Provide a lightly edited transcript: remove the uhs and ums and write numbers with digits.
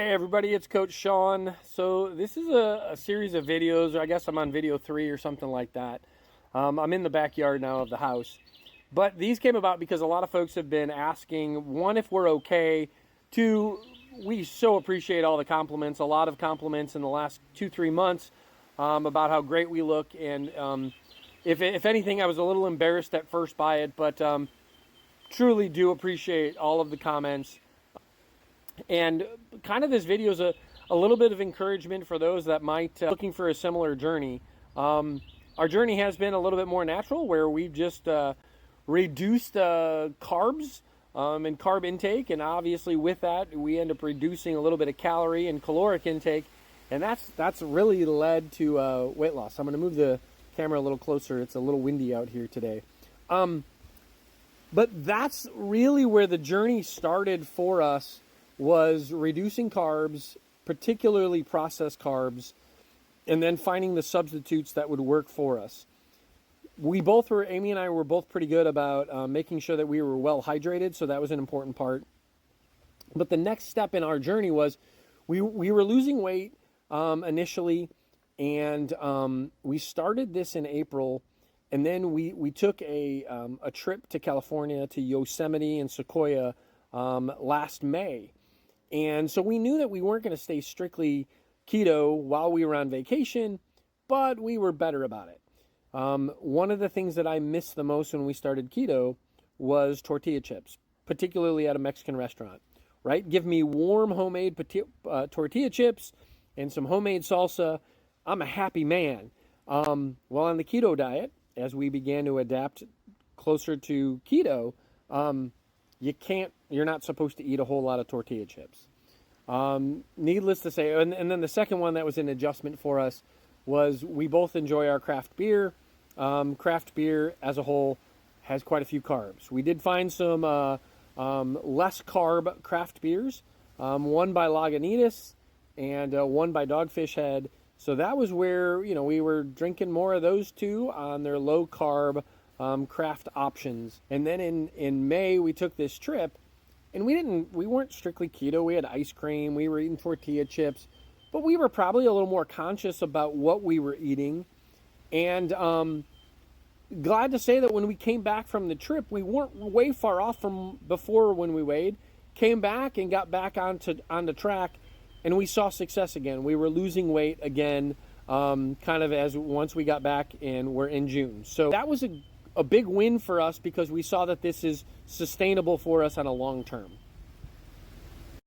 Hey everybody, it's Coach Sean. So this is a series of videos, or I guess I'm on video 3 or something like that. I'm in the backyard now of the house. But these came about because a lot of folks have been asking, one, if we're okay, two, we so appreciate all the compliments, a lot of compliments in the last 2-3 months about how great we look. And if anything, I was a little embarrassed at first by it, but truly do appreciate all of the comments. And kind of this video is a little bit of encouragement for those that might looking for a similar journey. Our journey has been a little bit more natural, where we've just reduced carbs and carb intake, and obviously with that we end up reducing a little bit of calorie and caloric intake, and that's really led to weight loss. I'm going to move the camera a little closer. It's a little windy out here today. But that's really where the journey started for us, was reducing carbs, particularly processed carbs, and then finding the substitutes that would work for us. Amy and I were both pretty good about making sure that we were well hydrated, so that was an important part. But the next step in our journey was we were losing weight initially, and we started this in April, and then we took a trip to California, to Yosemite and Sequoia last May. And so we knew that we weren't going to stay strictly keto while we were on vacation, but we were better about it. One of the things that I missed the most when we started keto was tortilla chips, particularly at a Mexican restaurant, right? Give me warm homemade tortilla chips and some homemade salsa. I'm a happy man. While on the keto diet, as we began to adapt closer to keto, you're not supposed to eat a whole lot of tortilla chips. Needless to say, and then the second one that was an adjustment for us was we both enjoy our craft beer. Craft beer as a whole has quite a few carbs. We did find some less carb craft beers, one by Lagunitas and one by Dogfish Head. So that was where, we were drinking more of those two on their low carb craft options. And then in May we took this trip, and we weren't strictly keto. We had ice cream, we were eating tortilla chips, but we were probably a little more conscious about what we were eating. And glad to say that when we came back from the trip, we weren't way far off from before when we weighed. Came back and got back on the track, and we saw success again. We were losing weight again, kind of as once we got back, and we're in June. So that was a big win for us, because we saw that this is sustainable for us on a long term.